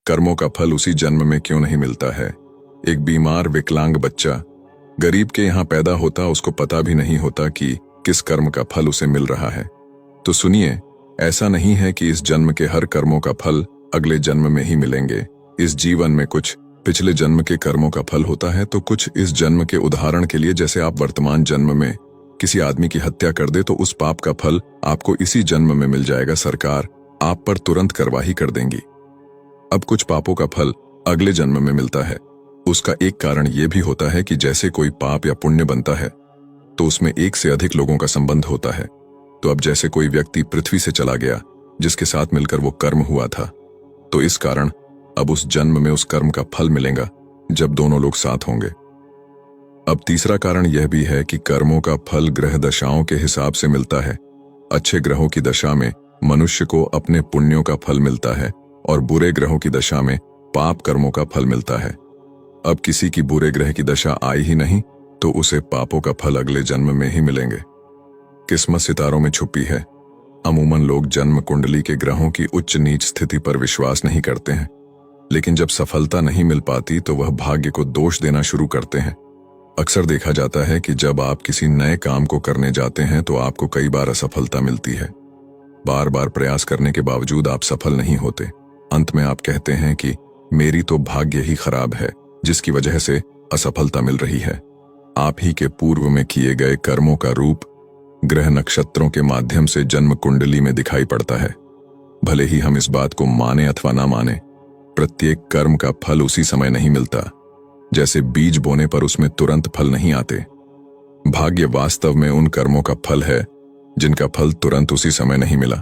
कर्मों का फल उसी जन्म में क्यों नहीं मिलता है। एक बीमार विकलांग बच्चा गरीब के यहाँ पैदा होता, उसको पता भी नहीं होता कि किस कर्म का फल उसे मिल रहा है। तो सुनिए, ऐसा नहीं है कि इस जन्म के हर कर्मों का फल अगले जन्म में ही मिलेंगे। इस जीवन में कुछ पिछले जन्म के कर्मों का फल होता है तो कुछ इस जन्म के। उदाहरण के लिए, जैसे आप वर्तमान जन्म में किसी आदमी की हत्या कर दे तो उस पाप का फल आपको इसी जन्म में मिल जाएगा। सरकार आप पर तुरंत कार्रवाई कर देंगी। अब कुछ पापों का फल अगले जन्म में मिलता है। उसका एक कारण यह भी होता है कि जैसे कोई पाप या पुण्य बनता है तो उसमें एक से अधिक लोगों का संबंध होता है। तो अब जैसे कोई व्यक्ति पृथ्वी से चला गया जिसके साथ मिलकर वो कर्म हुआ था, तो इस कारण अब उस जन्म में उस कर्म का फल मिलेगा जब दोनों लोग साथ होंगे। अब तीसरा कारण यह भी है कि कर्मों का फल ग्रह दशाओं के हिसाब से मिलता है। अच्छे ग्रहों की दशा में मनुष्य को अपने पुण्यों का फल मिलता है और बुरे ग्रहों की दशा में पाप कर्मों का फल मिलता है। अब किसी की बुरे ग्रह की दशा आई ही नहीं तो उसे पापों का फल अगले जन्म में ही मिलेंगे। किस्मत सितारों में छुपी है। अमूमन लोग जन्म कुंडली के ग्रहों की उच्च नीच स्थिति पर विश्वास नहीं करते हैं, लेकिन जब सफलता नहीं मिल पाती तो वह भाग्य को दोष देना शुरू करते हैं। अक्सर देखा जाता है कि जब आप किसी नए काम को करने जाते हैं तो आपको कई बार असफलता मिलती है। बार बार प्रयास करने के बावजूद आप सफल नहीं होते। अंत में आप कहते हैं कि मेरी तो भाग्य ही खराब है जिसकी वजह से असफलता मिल रही है। आप ही के पूर्व में किए गए कर्मों का रूप ग्रह नक्षत्रों के माध्यम से जन्म कुंडली में दिखाई पड़ता है। भले ही हम इस बात को माने अथवा ना माने, प्रत्येक कर्म का फल उसी समय नहीं मिलता। जैसे बीज बोने पर उसमें तुरंत फल नहीं आते, भाग्य वास्तव में उन कर्मों का फल है जिनका फल तुरंत उसी समय नहीं मिला।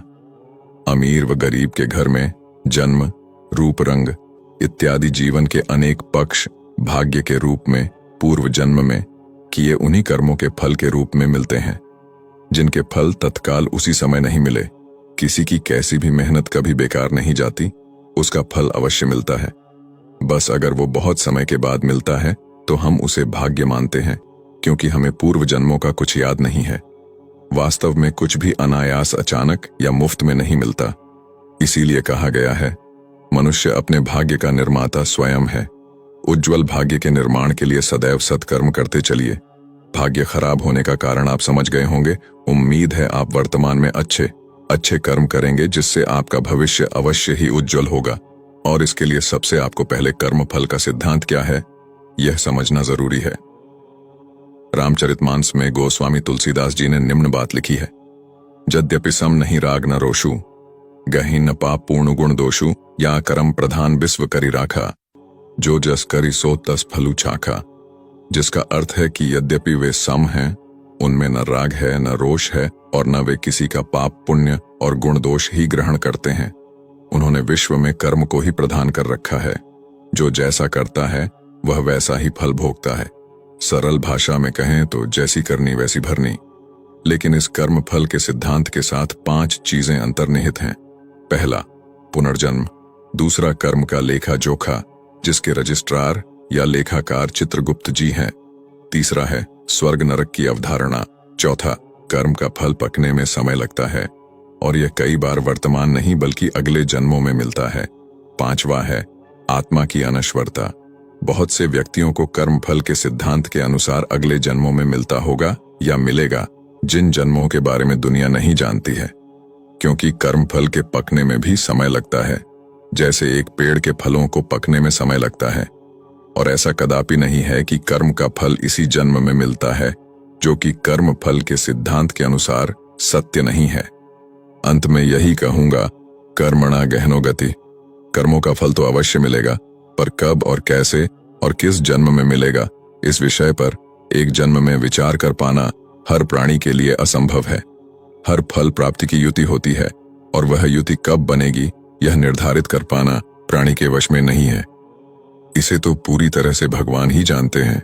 अमीर व गरीब के घर में जन्म, रूप, रंग इत्यादि जीवन के अनेक पक्ष भाग्य के रूप में पूर्व जन्म में किए उन्हीं कर्मों के फल के रूप में मिलते हैं, जिनके फल तत्काल उसी समय नहीं मिले। किसी की कैसी भी मेहनत कभी बेकार नहीं जाती, उसका फल अवश्य मिलता है। बस अगर वो बहुत समय के बाद मिलता है तो हम उसे भाग्य मानते हैं, क्योंकि हमें पूर्व जन्मों का कुछ याद नहीं है। वास्तव में कुछ भी अनायास, अचानक या मुफ्त में नहीं मिलता। इसीलिए कहा गया है, मनुष्य अपने भाग्य का निर्माता स्वयं है। उज्जवल भाग्य के निर्माण के लिए सदैव सत्कर्म करते चलिए। भाग्य खराब होने का कारण आप समझ गए होंगे। उम्मीद है आप वर्तमान में अच्छे कर्म करेंगे, जिससे आपका भविष्य अवश्य ही उज्जवल होगा। और इसके लिए सबसे आपको पहले कर्म फल का सिद्धांत क्या है, यह समझना जरूरी है। रामचरितमानस में गोस्वामी तुलसीदास जी ने निम्न बात लिखी है, यद्यपि सम नहीं राग न रोषु, गहि न पाप पूर्ण गुण दोषु, या करम प्रधान विश्व करी राखा, जो जस करी सो तस फलु चाखा। जिसका अर्थ है कि यद्यपि वे सम हैं, उनमें न राग है, न रोष है, और न वे किसी का पाप पुण्य और गुण दोष ही ग्रहण करते हैं। उन्होंने विश्व में कर्म को ही प्रधान कर रखा है। जो जैसा करता है वह वैसा ही फल भोगता है। सरल भाषा में कहें तो जैसी करनी वैसी भरनी। लेकिन इस कर्म फल के सिद्धांत के साथ 5 चीजें अंतर्निहित हैं। पहला, पुनर्जन्म। दूसरा, कर्म का लेखा जोखा, जिसके रजिस्ट्रार या लेखाकार चित्रगुप्त जी हैं। तीसरा है स्वर्ग नरक की अवधारणा। चौथा, कर्म का फल पकने में समय लगता है और यह कई बार वर्तमान नहीं बल्कि अगले जन्मों में मिलता है। पांचवा है आत्मा की अनश्वरता। बहुत से व्यक्तियों को कर्म फल के सिद्धांत के अनुसार अगले जन्मों में मिलता होगा या मिलेगा, जिन जन्मों के बारे में दुनिया नहीं जानती है, क्योंकि कर्म फल के पकने में भी समय लगता है, जैसे एक पेड़ के फलों को पकने में समय लगता है। और ऐसा कदापि नहीं है कि कर्म का फल इसी जन्म में मिलता है, जो कि कर्म फल के सिद्धांत के अनुसार सत्य नहीं है। अंत में यही कहूंगा, कर्मणा गहनो गति। कर्मों का फल तो अवश्य मिलेगा, पर कब और कैसे और किस जन्म में मिलेगा, इस विषय पर एक जन्म में विचार कर पाना हर प्राणी के लिए असंभव है। हर फल प्राप्ति की युति होती है और वह युति कब बनेगी यह निर्धारित कर पाना प्राणी के वश में नहीं है। इसे तो पूरी तरह से भगवान ही जानते हैं।